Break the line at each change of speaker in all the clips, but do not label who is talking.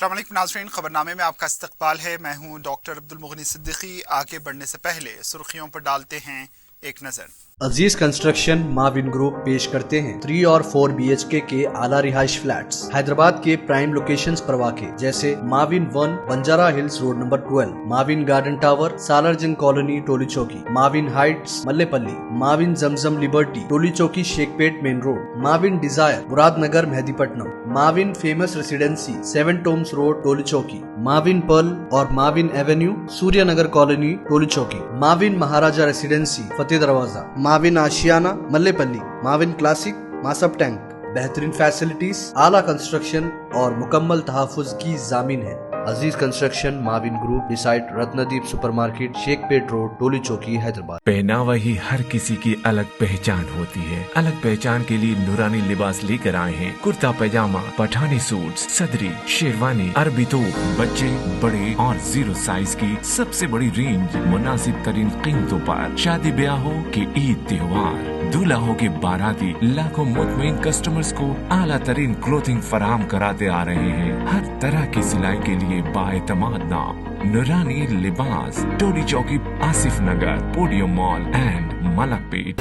अस्सलाम वालेकुम नाज़रीन, खबरनामे में आपका इस्तकबाल है। मैं हूं डॉक्टर अब्दुल मुगनी सिद्दीकी। आगे बढ़ने से पहले सुर्खियों पर डालते हैं एक नज़र।
अजीज कंस्ट्रक्शन माविन ग्रुप पेश करते हैं 3 और 4 BHK के आला रिहाइश फ्लैट्स हैदराबाद के प्राइम लोकेशंस पर वाक़े, जैसे Mavin 1 Banjara Hills Road number 12, Mavin Garden Tower Salarjung Colony Toli Chowki, Mavin Heights Mallepally, Mavin Zamzam Liberty Toli Chowki Shaikpet Main Road, Mavin Desire Murad Nagar Mehdipatnam, Mavin Famous Residency 7 Tombs Road Toli Chowki, Mavin Pearl और माविन एवेन्यू सूर्य नगर colony Toli Chowki, Mavin Maharaja Residency Fateh Darwaza, Mavin Ashiana Mallepally, Mavin Classic Masab Tank. बेहतरीन facilities, आला construction और मुकम्मल तहफ़्फ़ुज़ की ज़ामीन है। Aziz Construction Mavin Group beside Ratnadeep Supermarket Shaikpet Road Toli Chowki Hyderabad.
पहनावा ही हर किसी की अलग पहचान होती है। अलग पहचान के लिए नूरानी लिबास लेकर आए हैं। कुर्ता पैजामा, पठानी सूट, सदरी, शेरवानी, अरबी तोप, बच्चे बड़े और 0 साइज की सबसे बड़ी रेंज मुनासिब तरीन कीमतों पर। शादी ब्याह हो कि ईद त्योहार, दूल्हा हो के बाराती, लाखों मुतमईन कस्टमर्स को आला तरीन क्लोथिंग फराहम कराते आ रहे हैं। हर तरह की सिलाई के लिए बाएतमाद नाम नूरानी लिबास, टोली चौकी, आसिफ नगर, पोडियम मॉल एंड मलकपेट।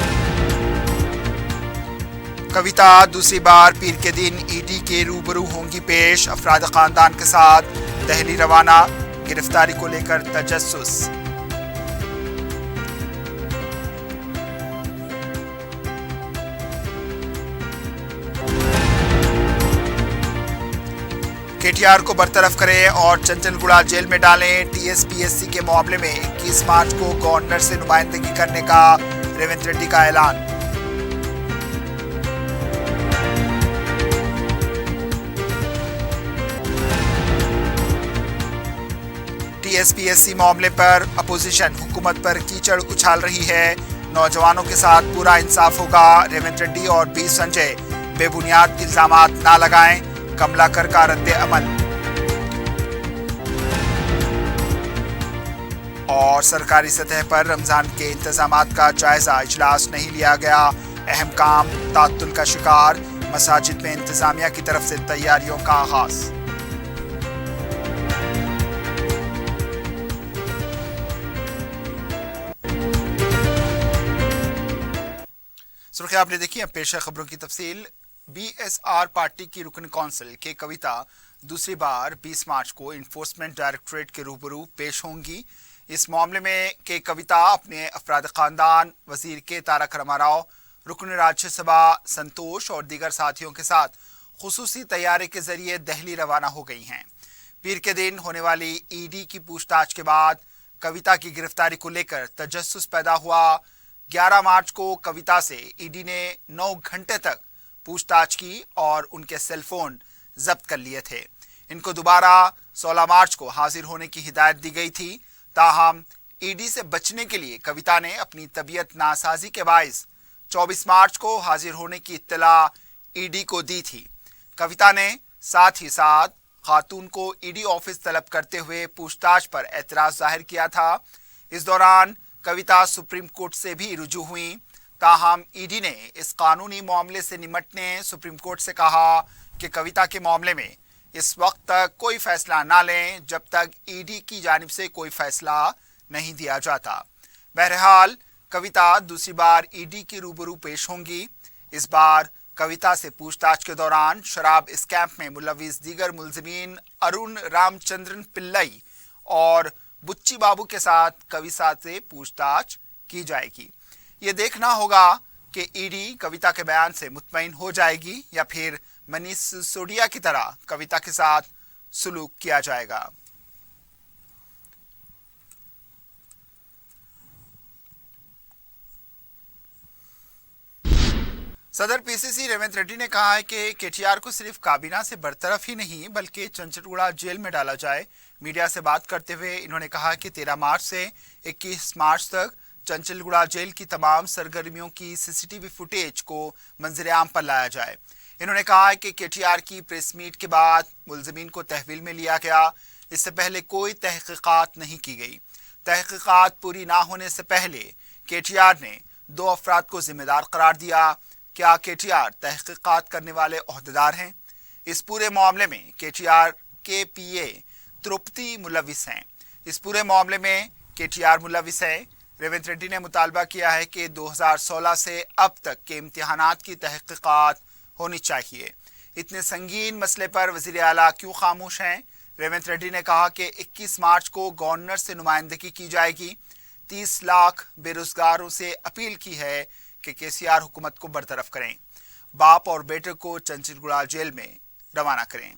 कविता दूसरी बार पीर के दिन ईडी के रूबरू होंगी पेश। अफराद खानदान के साथ दहली रवाना, गिरफ्तारी को लेकर तजस्सुस। केटीआर को बरतरफ करें और चंचलगुड़ा जेल में डालें। TSPSC के मामले में 21 मार्च को गवर्नर से नुमाइंदगी करने का रेवंत रेड्डी का ऐलान। TSPSC मामले पर अपोजिशन हुकूमत पर कीचड़ उछाल रही है। नौजवानों के साथ पूरा इंसाफ होगा। रेवंत रेड्डी और B संजय बेबुनियाद इल्जामात ना लगाएं। कमलाकर का रद्द अमल। और सरकारी सतह पर रमजान के इंतजामात का जायजा, इजलास नहीं लिया गया। अहम काम तात्तुल का शिकार। मसाजिद में इंतजामिया की तरफ से तैयारियों का आगाज। सुर्खी आपने देखी, अब पेश है खबरों की तफसील। BSR पार्टी की रुकन कौंसिल के कविता दूसरी बार 20 मार्च को इन्फोर्समेंट डायरेक्टरेट के रूबरू पेश होंगी। इस मामले में के कविता अपने अफराद खानदान, वजीर के तारक रामाराव, रुकन राज्यसभा संतोष और दीगर साथियों के साथ खुसूसी तैयारी के जरिए दिल्ली रवाना हो गई हैं। पीर के दिन होने वाली ईडी की पूछताछ के बाद कविता की गिरफ्तारी को लेकर तजस्सुस पैदा हुआ। 11 मार्च को कविता से ईडी ने 9 घंटे तक पूछताछ की और उनके सेल फोन जब्त कर लिए थे। इनको दोबारा 16 मार्च को हाजिर होने की हिदायत दी गई थी। ताहम ईडी से बचने के लिए कविता ने अपनी तबीयत नासाजी के बायस 24 मार्च को हाजिर होने की इत्तला ईडी को दी थी। कविता ने साथ ही साथ खातून को ईडी ऑफिस तलब करते हुए पूछताछ पर एतराज जाहिर किया था। इस दौरान कविता सुप्रीम कोर्ट से भी रुजू हुई। ताहम ईडी ने इस कानूनी मामले से निमटने सुप्रीम कोर्ट से कहा कि कविता के मामले में इस वक्त तक कोई फैसला ना लें जब तक ईडी की जानिब से कोई फैसला नहीं दिया जाता। बहरहाल कविता दूसरी बार ईडी के रूबरू पेश होंगी। इस बार कविता से पूछताछ के दौरान शराब स्कैम में मुलविस दीगर मुलजिमीन अरुण रामचंद्रन पिल्लई और बुच्ची बाबू के साथ कविता से पूछताछ की जाएगी। ये देखना होगा कि ईडी कविता के बयान से मुतमईन हो जाएगी या फिर मनीष सिसोदिया की तरह कविता के साथ सुलूक किया जाएगा। सदर PCC रेवंत रेड्डी ने कहा है कि केटीआर को सिर्फ काबीना से बरतरफ ही नहीं बल्कि चंचलगुड़ा जेल में डाला जाए। मीडिया से बात करते हुए इन्होंने कहा कि 13 मार्च से 21 मार्च तक चंचलगुड़ा जेल की तमाम सरगर्मियों की CCTV फुटेज को मंजर-ए-आम पर लाया जाए। इन्होंने कहा कि केटीआर की प्रेस मीट के बाद मुलजिमीन को तहवील में लिया गया। इससे पहले कोई तहकीकात नहीं की गई। तहकीकात पूरी ना होने से पहले केटीआर ने 2 अफराद को जिम्मेदार करार दिया। क्या केटीआर तहकीकात करने वाले ओहदेदार हैं? इस पूरे मामले में केटीआर के पीए तृप्ति मुलविस हैं। इस पूरे मामले में केटीआर मुलविस है। रेवंत रेड्डी ने मुतालबा किया है कि 2016 से अब तक के इम्तिहानात की तहकीकात होनी चाहिए। इतने संगीन मसले पर वज़ीर आला क्यों खामोश हैं? रेवंत रेड्डी ने कहा कि 21 मार्च को गवर्नर से नुमाइंदगी की जाएगी। 30 लाख बेरोजगारों से अपील की है कि केसीआर हुकूमत को बरतरफ करें, बाप और बेटे को चंचलगुड़ा जेल में रवाना करें।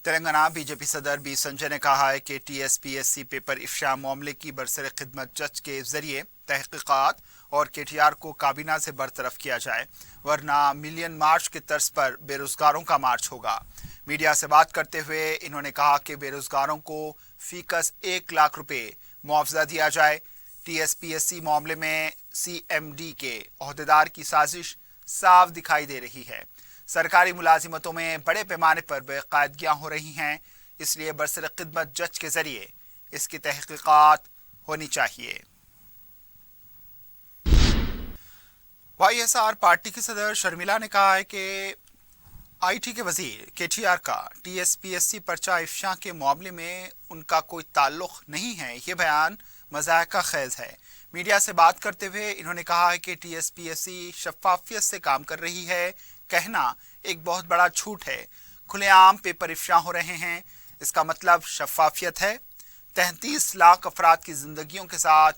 तेलंगाना बीजेपी सदर बी संजय ने कहा है कि टीएसपीएससी पेपर इफ्शा मामले की बरसर खिदमत जज के जरिए तहकीकात और केटीआर को काबीना से बरतरफ किया जाए, वरना मिलियन मार्च के तर्ज पर बेरोजगारों का मार्च होगा। मीडिया से बात करते हुए इन्होंने कहा कि बेरोजगारों को फीकस 1 लाख रुपए मुआवजा दिया जाए। टीएसपीएससी मामले में सीएमडी के ओहदेदार की साजिश साफ दिखाई दे रही है। सरकारी मुलाजिमतों में बड़े पैमाने पर बेकायदगियां हो रही हैं, इसलिए बरसर खिदमत जज के जरिए इसकी तहकीकात होनी चाहिए। वाईएसआर पार्टी की सदर शर्मिला ने कहा है कि आईटी के वजीर केटीआर का टीएसपीएससी पर्चा इफ्शा के मामले में उनका कोई ताल्लुक नहीं है। ये बयान मज़ाक़ा खेज है। मीडिया से बात करते हुए इन्होंने कहा है कि टीएसपीएससी शफाफियत से काम कर रही है। कहना एक बहुत बड़ा झूठ है। खुलेआम पेपर इफ्शा हो रहे हैं, इसका मतलब शफाफियत है। 33 लाख अफराद की जिंदगियों के साथ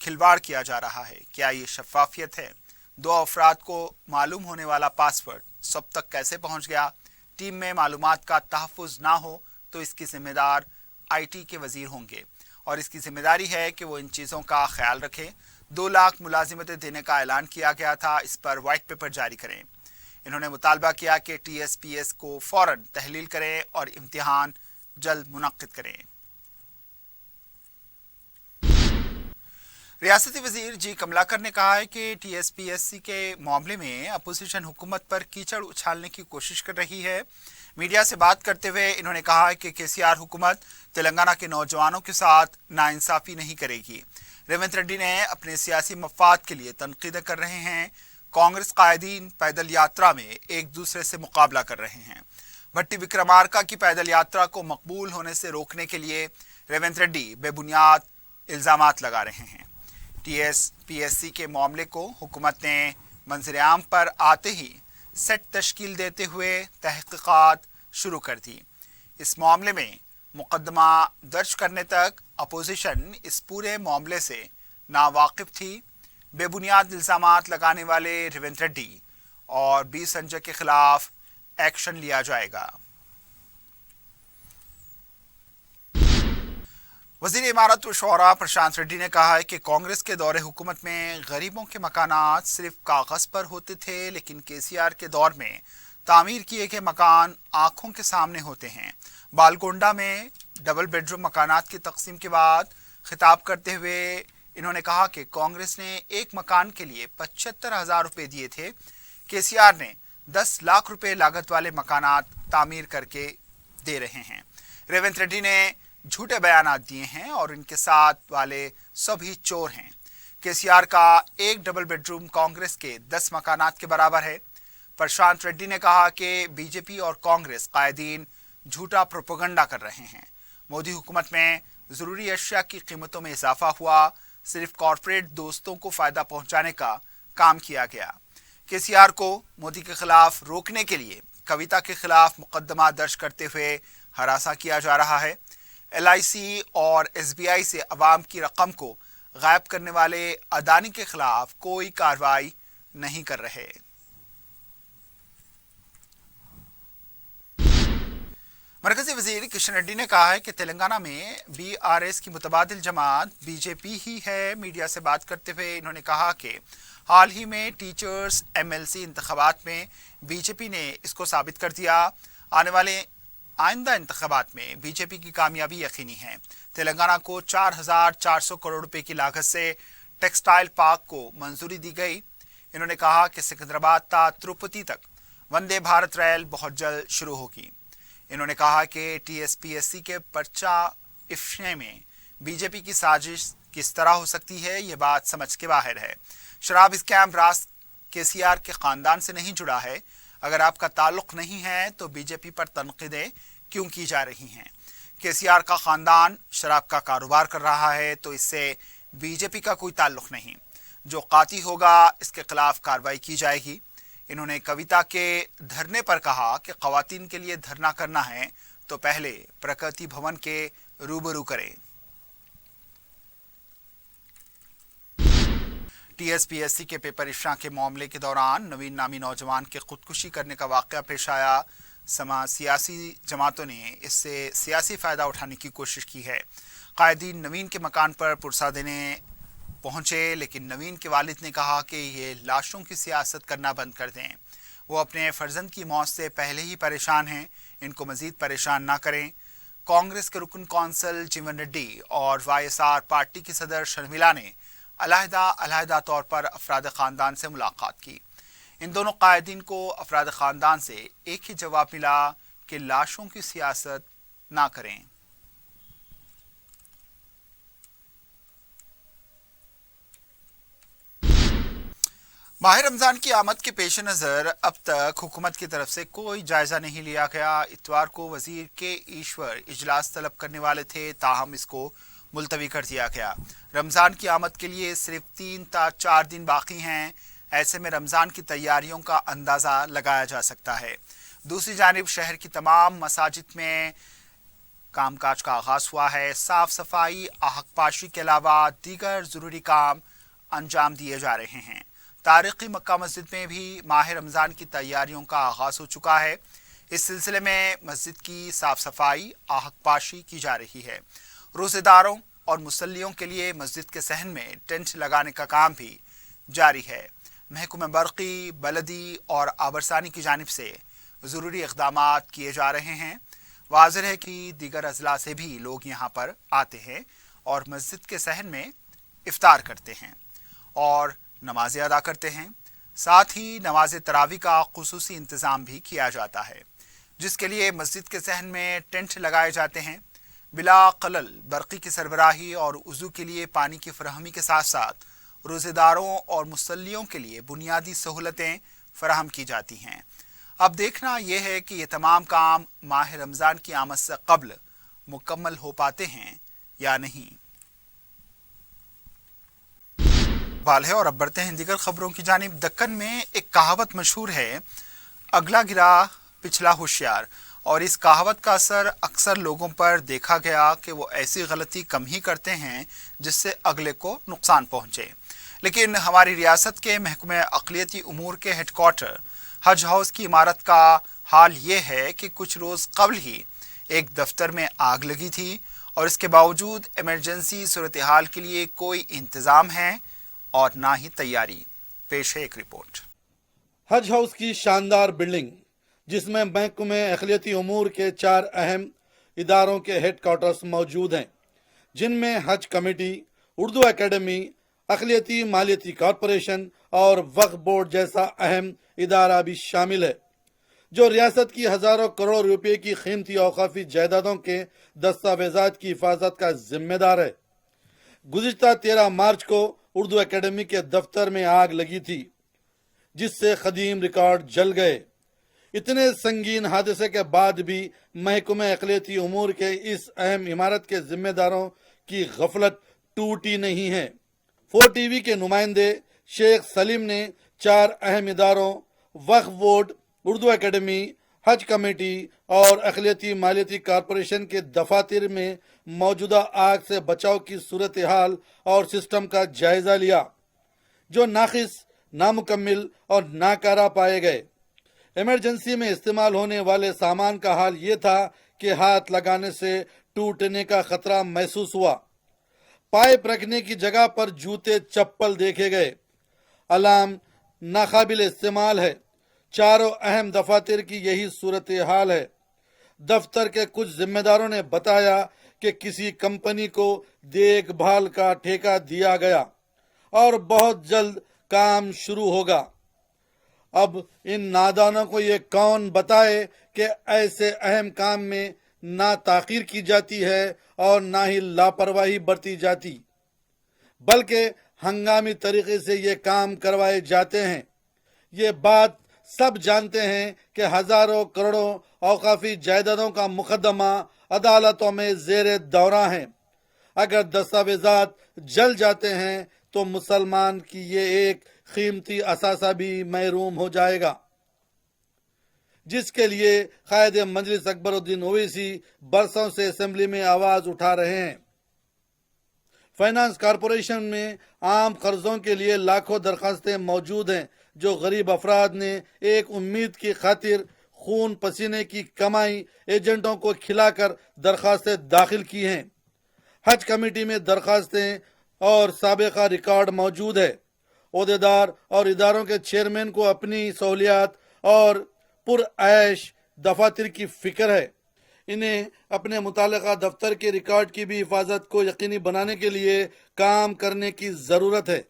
खिलवाड़ किया जा रहा है। क्या ये शफाफियत है? 2 अफराद को मालूम होने वाला पासवर्ड सब तक कैसे पहुंच गया? टीम में मालूमात का तहफ़्फ़ुज़ ना हो तो इसकी जिम्मेदार आईटी के वजीर होंगे और इसकी जिम्मेदारी है कि वो इन चीज़ों का ख्याल रखें। 2 लाख मुलाजिमतें देने का ऐलान किया गया था, इस पर वाइट पेपर जारी करें। इन्होंने मुतालबा किया कि टीएसपीएस को फौरन तहलील करें और इम्तिहान जल्द मुनक्किद करें। रियासती वजीर जी कमलाकर ने कहा है कि टीएसपीएससी के मामले में अपोजिशन हुकूमत पर कीचड़ उछालने की कोशिश कर रही है। मीडिया से बात करते हुए इन्होंने कहा है कि केसीआर हुकूमत तेलंगाना के नौजवानों के साथ नाइंसाफी नहीं करेगी। रेवंत रेड्डी ने अपने सियासी मफाद के लिए तनकीद कर रहे हैं। कांग्रेस कायदीन पैदल यात्रा में एक दूसरे से मुकाबला कर रहे हैं। भट्टी विक्रमार्का की पैदल यात्रा को मकबूल होने से रोकने के लिए रेवंत रेड्डी बेबुनियाद इल्जामात लगा रहे हैं। टीएसपीएससी के मामले को हुकूमत ने मंजर-ए-आम पर आते ही सेट तश्कील देते हुए तहकीकात शुरू कर दी। इस मामले में मुकदमा दर्ज करने तक अपोजिशन इस पूरे मामले से नावाकिफ थी। बेबुनियाद इल्जामात लगाने वाले रेवंत रेड्डी और बी संजय के खिलाफ एक्शन लिया जाएगा। वज़ीर इमारत व शौरा प्रशांत रेड्डी ने कहा है कि कांग्रेस के दौरे हुकूमत में गरीबों के मकानात सिर्फ कागज पर होते थे, लेकिन केसीआर के दौर में तामीर किए गए मकान आंखों के सामने होते हैं। बालकोंडा में डबल बेडरूम मकानात की तकसीम के बाद खिताब करते हुए इन्होंने कहा कि कांग्रेस ने एक मकान के लिए 75,000 रुपए दिए थे। केसीआर ने 10 लाख रुपए लागत वाले मकानात तामीर करके दे रहे हैं। रेवंत रेड्डी ने झूठे बयानात दिए हैं और इनके साथ वाले सभी चोर हैं। केसीआर का एक डबल बेडरूम कांग्रेस के 10 मकानात के बराबर है। प्रशांत रेड्डी ने कहा कि बीजेपी और कांग्रेस कायदीन झूठा प्रोपेगेंडा कर रहे हैं। मोदी हुकूमत में जरूरी अशिया की कीमतों में इजाफा हुआ, सिर्फ कॉरपोरेट दोस्तों को फायदा पहुंचाने का काम किया गया। केसीआर को मोदी के खिलाफ रोकने के लिए कविता के खिलाफ मुकदमा दर्ज करते हुए हरासा किया जा रहा है। एलआईसी और एसबीआई से अवाम की रकम को गायब करने वाले अदानी के खिलाफ कोई कार्रवाई नहीं कर रहे। मरकजी वजीर किशन रेड्डी ने कहा है कि तेलंगाना में बीआरएस की मुतबादिल जमात बीजेपी ही है। मीडिया से बात करते हुए इन्होंने कहा कि हाल ही में टीचर्स एमएलसी इंतखाबात में बीजेपी ने इसको साबित कर दिया। आने वाले आइंदा इंतखाबात में बीजेपी की कामयाबी यकीनी है। तेलंगाना को 4,400 करोड़ रुपए की लागत से टेक्सटाइल पार्क को मंजूरी दी गई। इन्होंने कहा कि सिकंदराबाद ता तिरुपति तक वंदे भारत रेल बहुत जल्द शुरू होगी। इन्होंने कहा कि टीएसपीएससी के पर्चा इफ्शे में बीजेपी की साजिश किस तरह हो सकती है, ये बात समझ के बाहर है। शराब स्कैम रास केसीआर के खानदान से नहीं जुड़ा है। अगर आपका ताल्लुक नहीं है तो बीजेपी पर तनकीदें क्यों की जा रही हैं? केसीआर का खानदान शराब का कारोबार कर रहा है तो इससे बीजेपी का कोई ताल्लुक नहीं। जो काती होगा इसके खिलाफ कार्रवाई की जाएगी। इन्होंने कविता के धरने पर कहा कि खवातीन के लिए धरना करना है तो पहले प्रगति भवन के रूबरू करें। टीएसपीएससी के पेपर इफ्शा के मामले के दौरान नवीन नामी नौजवान के खुदकुशी करने का वाकया पेश आया। सियासी जमातों ने इससे सियासी फायदा उठाने की कोशिश की है। कायदीन नवीन के मकान पर पुरसा देने पहुंचे, लेकिन नवीन के वालिद ने कहा कि ये लाशों की सियासत करना बंद कर दें। वो अपने फर्जंद की मौत से पहले ही परेशान हैं, इनको मजीद परेशान ना करें। कांग्रेस के रुकन कौंसल जीवन रेड्डी और वाईएसआर पार्टी की सदर शर्मिला ने अलहदा तौर पर अफराद ख़ानदान से मुलाकात की। इन दोनों कायदीन को अफराद ख़ानदान से एक ही जवाब मिला कि लाशों की सियासत ना करें। माह रमज़ान की आमद के पेश नज़र अब तक हुकूमत की तरफ से कोई जायज़ा नहीं लिया गया। इतवार को वज़ीर के ईश्वर इजलास तलब करने वाले थे, ताहम इसको मुलतवी कर दिया गया। रमज़ान की आमद के लिए सिर्फ 3 या 4 दिन बाकी हैं। ऐसे में रमज़ान की तैयारियों का अंदाज़ा लगाया जा सकता है। दूसरी जानिब शहर की तमाम मसाजिद में कामकाज का आगाज़ हुआ है। साफ़ सफाई, आहकपाशी के अलावा दीगर ज़रूरी काम अंजाम दिए जा रहे हैं। तारीख़ी मक्का मस्जिद में भी माह रमज़ान की तैयारियों का आगाज़ हो चुका है। इस सिलसिले में मस्जिद की साफ़ सफाई, आहकपाशी की जा रही है। रोज़ेदारों और मुसल्लियों के लिए मस्जिद के सहन में टेंट लगाने का काम भी जारी है। महकमे बरक़ी, बलदी और आबरसानी की जानिब से ज़रूरी इक़दामात किए जा रहे हैं। वाज़ेह है कि दीगर अज़ला से भी लोग यहाँ पर आते हैं और मस्जिद के सहन में इफ्तार करते हैं और नमाज़ें अदा करते हैं। साथ ही नमाज तरावी का खुसूसी इंतज़ाम भी किया जाता है, जिसके लिए मस्जिद के सहन में टेंट लगाए जाते हैं। बिला खलल बरक़ी की सरबराही और वज़ू के लिए पानी की फराहमी के साथ साथ रोज़ेदारों और मुसल्लियों के लिए बुनियादी सहूलतें फराहम की जाती हैं। अब देखना यह है कि ये तमाम काम माह रमज़ान की आमद से कब्ल मुकम्मल हो पाते हैं या नहीं। है और अब बढ़ते हैं दीगर खबरों की जानिब। दक्कन में एक कहावत मशहूर है, अगला गिरा पिछला होशियार, और इस कहावत का असर अक्सर लोगों पर देखा गया कि वो ऐसी गलती कम ही करते हैं जिससे अगले को नुकसान पहुंचे। लेकिन हमारी रियासत के महकमे अक़लियती उमूर के हेडक्वार्टर हज हाउस की इमारत का हाल ये है कि कुछ रोज़ कबल ही एक दफ्तर में आग लगी थी और इसके बावजूद इमरजेंसी सूरत हाल के लिए कोई इंतज़ाम है और ना ही तैयारी। पेश है एक रिपोर्ट।
हज हाउस की शानदार बिल्डिंग, जिसमें महकमे अक़लियती उमूर के 4 अहम इदारों के हेडक्वार्टर्स मौजूद हैं, जिनमें हज कमेटी, उर्दू एकेडमी, अक़लियती मालियती कॉरपोरेशन और वक्फ बोर्ड जैसा अहम इदारा भी शामिल है, जो रियासत की हज़ारों करोड़ रुपए की कीमती औक़ाफ़ी जायदादों के दस्तावेज़ात की हिफाजत का जिम्मेदार है। गुज़िश्ता 13 मार्च को उर्दू एकेडमी के दफ्तर में आग लगी थी, जिससे क़दीम रिकॉर्ड जल गए। इतने संगीन हादसे के बाद भी महकमे अक़लियती उमूर के इस अहम इमारत के जिम्मेदारों की गफलत टूटी नहीं है। 4 टीवी के नुमाइंदे शेख सलीम ने 4 अहम इदारों वक्फ बोर्ड, उर्दू एकेडमी, हज कमेटी और अक़लियती मालियती कॉरपोरेशन के दफातर में मौजूदा आग से बचाव की सूरत हाल और सिस्टम का जायजा लिया, जो नाक़िस, नामुकम्मिल और नाकारा पाए गए। इमरजेंसी में इस्तेमाल होने वाले सामान का हाल ये था कि हाथ लगाने से टूटने का खतरा महसूस हुआ। पाइप रखने की जगह पर जूते चप्पल देखे गए। अलार्म नाकाबिल इस्तेमाल है। चारों अहम दफातर की यही सूरत हाल है। दफ्तर के कुछ जिम्मेदारों ने बताया कि किसी कंपनी को देखभाल का ठेका दिया गया और बहुत जल्द काम शुरू होगा। अब इन नादानों को ये कौन बताए कि ऐसे अहम काम में ना ताख़ीर की जाती है और ना ही लापरवाही बरती जाती, बल्कि हंगामी तरीके से ये काम करवाए जाते हैं। ये बात سب جانتے ہیں کہ ہزاروں کروڑوں اوقافی جائیدادوں کا مقدمہ عدالتوں میں زیر دورہ ہیں. اگر دستاویزات جل جاتے ہیں تو مسلمان کی یہ ایک قیمتی اثاثہ بھی محروم ہو جائے گا، جس کے لیے قائد مجلس اکبر الدین اویسی برسوں سے اسمبلی میں آواز اٹھا رہے ہیں. فائنانس کارپوریشن میں عام قرضوں کے لیے لاکھوں درخواستیں موجود ہیں جو غریب افراد نے ایک امید کی خاطر خون پسینے کی کمائی ایجنٹوں کو کھلا کر درخواستیں داخل کی ہیں. حج کمیٹی میں درخواستیں اور سابقہ ریکارڈ موجود ہے. عہدیدار اور اداروں کے چیئرمین کو اپنی سہولیات اور پرعیش دفاتر کی فکر ہے. انہیں اپنے متعلقہ دفتر کے ریکارڈ کی بھی حفاظت کو یقینی بنانے کے لیے کام کرنے کی ضرورت ہے.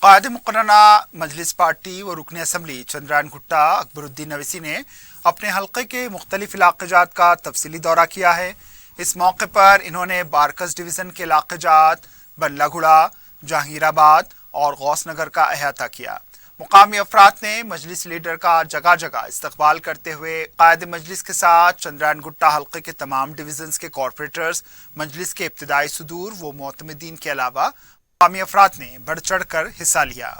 قائد مقننہ مجلس پارٹی و رکن اسمبلی چندرائن گٹا اکبر الدین اویسی نے اپنے حلقے کے مختلف علاقے جات کا تفصیلی دورہ کیا ہے. اس موقع پر انہوں نے بارکس ڈویژن کے علاقے جات بنلا گڑا، جہانگیر آباد اور غوث نگر کا احاطہ کیا. مقامی افراد نے مجلس لیڈر کا جگہ جگہ استقبال کرتے ہوئے قائد مجلس کے ساتھ چندرائن گٹا حلقے کے تمام ڈویژنز کے کارپوریٹرز، مجلس کے ابتدائی صدور و معتمدین کے علاوہ مقامی افراد نے بڑھ چڑھ کر حصہ لیا.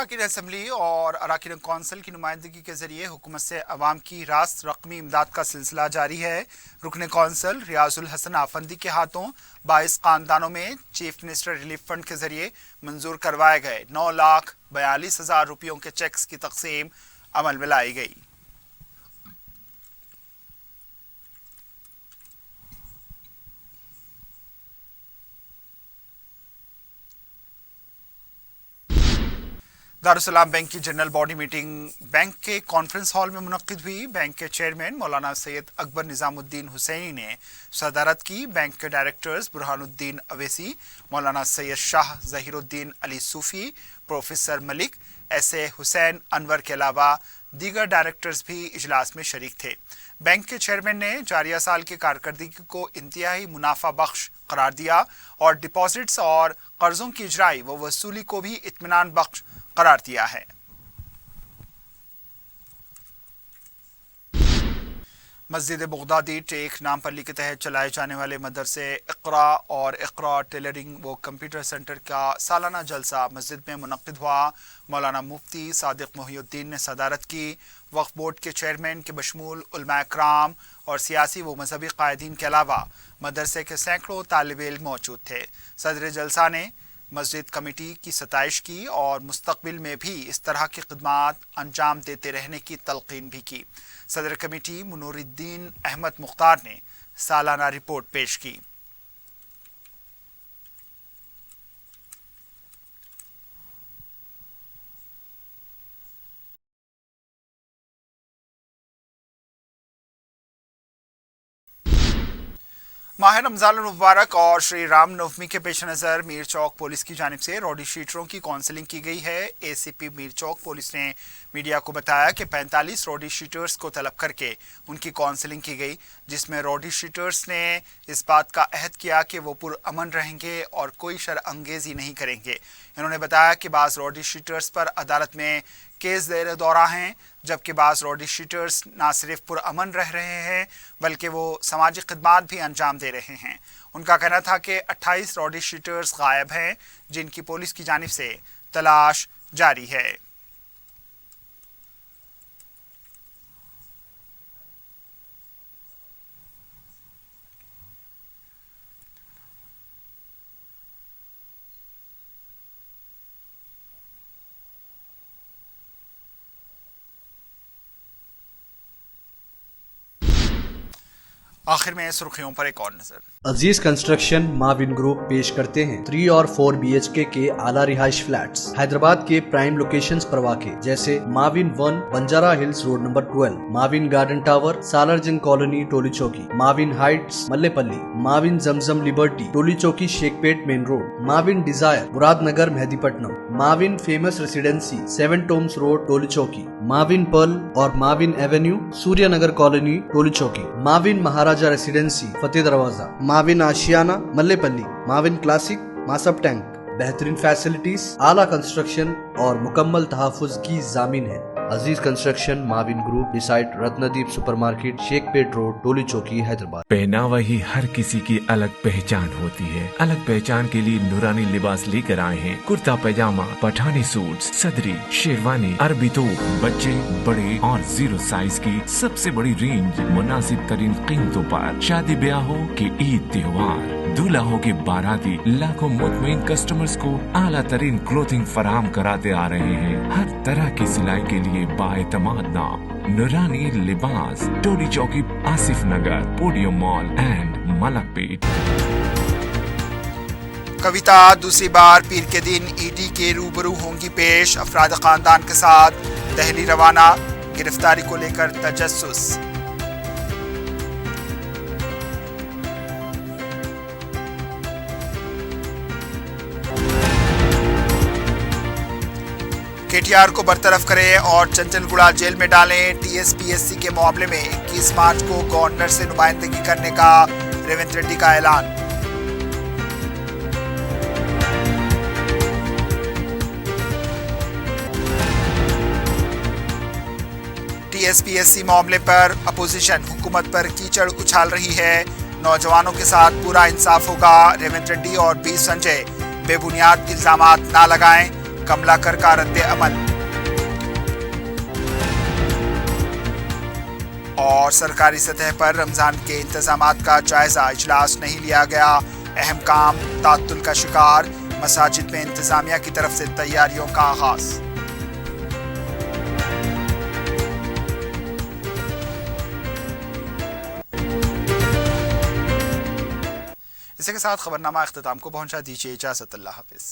अरकान असम्बली और अरकान कौंसिल की नुमाइंदगी के जरिए हुकूमत से अवाम की रास्त रकमी इमदाद का सिलसिला जारी है। रुकन कौंसिल रियाजुल हसन आफंदी के हाथों 22 खानदानों में चीफ मिनिस्टर रिलीफ फंड के जरिए मंजूर करवाए गए 9,42,000 रुपयों के चेक्स की तकसीम अमल में लाई गई। दारुसलाम बैंक की जनरल बॉडी मीटिंग बैंक के कॉन्फ्रेंस हॉल में मुनक्किद हुई। बैंक के चेयरमैन मौलाना सैयद अकबर निजामुद्दीन हुसैनी ने सदारत की। बैंक के डायरेक्टर्स बुरहानुद्दीन अवैसी, मौलाना सैयद शाह जहीरुद्दीन अली सूफी, प्रोफेसर मलिक, एस.ए. हुसैन अनवर के अलावा दीगर डायरेक्टर्स भी इजलास में शरीक थे। बैंक के चेयरमैन ने जारिया साल की कारकर्दगी को इंतहाई मुनाफा बख्श करार दिया और डिपॉजिट्स और कर्जों की इजराई व वसूली को भी इत्मीनान बख्श करार दिया है। मस्जिद बगदादी टेक नामपल्ली के तहत चलाए जाने वाले मदरसे इक़रा और इक़रा टेलरिंग व कंप्यूटर सेंटर का सालाना जलसा मस्जिद में मुनक्किद हुआ। मौलाना मुफ्ती सादिक मोहिउद्दीन ने सदारत की। वक्फ बोर्ड के चेयरमैन के बशमूल उलमा इकराम और सियासी व मजहबी कायदीन के अलावा मदरसे के सैकड़ों तालिब इल्म मौजूद थे। सदर जलसा ने मस्जिद कमेटी की सताइश की और मुस्तकबिल में भी इस तरह की खिदमात अंजाम देते रहने की तलकीन भी की। सदर कमेटी मुनूरुद्दीन अहमद मुख्तार ने सालाना रिपोर्ट पेश की। माह रमज़ान मुबारक और श्री राम नवमी के पेश नज़र मीर चौक पुलिस की जानिब से रॉडी शीटरों की काउंसलिंग की गई है। एसीपी मीर चौक पुलिस ने मीडिया को बताया कि 45 रॉडी शीटर्स को तलब करके उनकी काउंसलिंग की गई, जिसमें रॉडी शीटर्स ने इस बात का अहद किया कि वो पुरअमन रहेंगे और कोई शरअंगेज़ी नहीं करेंगे। इन्होंने बताया कि बाज़ रॉडी शीटर्स पर अदालत में केस ज़ेर दौरा हैं, जबकि बाज़ रॉडी शीटर्स ना सिर्फ पुरअमन रह रहे हैं बल्कि वो समाजी खिदमात भी अंजाम दे रहे हैं। उनका कहना था कि 28 रॉडी शीटर्स गायब हैं, जिनकी पुलिस की जानिब से तलाश जारी है। आखिर में सुर्खियों पर एक और नजर।
अजीज कंस्ट्रक्शन माविन ग्रुप पेश करते हैं 3 और 4 BHK के आला रिहाइश फ्लैट्स हैदराबाद के प्राइम लोकेशंस पर वाक़े, जैसे Mavin 1 Banjara Hills Road number 12, Mavin Garden Tower Salarjung Colony Toli Chowki, Mavin Heights Mallepally, Mavin Zamzam Liberty Toli Chowki Shaikpet Main Road, Mavin Desire Muradnagar Mehdipatnam, Mavin Famous Residency 7 Tombs Road Toli Chowki, Mavin Pearl और Mavin Avenue Suryanagar Colony Toli Chowki, Mavin Maharaja Residency Fateh Darwaza, Mavin Ashiana Mallepally, Mavin Classic Masab Tank. बेहतरीन facilities, आला construction और मुकम्मल तहफ़्फ़ुज़ की ज़ामिन है। Aziz Construction Mavin Group beside Ratnadeep Supermarket Shaikpet Road Toli Chowki Hyderabad.
पहनावा ही हर किसी की अलग पहचान होती है। अलग पहचान के लिए नूरानी लिबास लेकर आए हैं। कुर्ता पैजामा, पठानी सूट, सदरी, शेरवानी, अरबी तोप, बच्चे बड़े और 0 साइज की सबसे बड़ी रेंज मुनासिब तरीन कीमतों पर। शादी ब्याह हो कि ईद त्योहार, दूल्हा हो के बाराती, लाखों मुतमईन कस्टमर्स को आला तरीन क्लोथिंग फराहम कराते आ रहे हैं। हर तरह की सिलाई के लिए बाएतमाद नाम नूरानी लिबास, टोली चौकी, आसिफ नगर, पोडियम मॉल एंड मलकपेट।
कविता दूसरी बार पीर के दिन ईडी के रूबरू होंगी पेश। अफराद खानदान के साथ दहली रवाना, गिरफ्तारी को लेकर तजस्सुस। केटीआर को बरतरफ करें और चंचलगुड़ा जेल में डालें। टीएसपीएससी के मामले में 21 मार्च को गवर्नर से नुमाइंदगी करने का रेवंत रेड्डी का ऐलान। टीएसपीएससी मामले पर अपोजिशन हुकूमत पर कीचड़ उछाल रही है। नौजवानों के साथ पूरा इंसाफ होगा। रेवंत रेड्डी और बी संजय बेबुनियाद इल्जामात ना लगाएं। कमलाकर का रद्द अमल। और सरकारी सतह पर रमजान के इंतजामात का जायजा, इजलास नहीं लिया गया, अहम काम तातुल का शिकार, मसाजिद में इंतजामिया की तरफ से तैयारियों का आगाज। इसी के साथ खबरनामा इख्तिताम को पहुंचा, दीजिए इजाजत, अल्लाह हाफिज।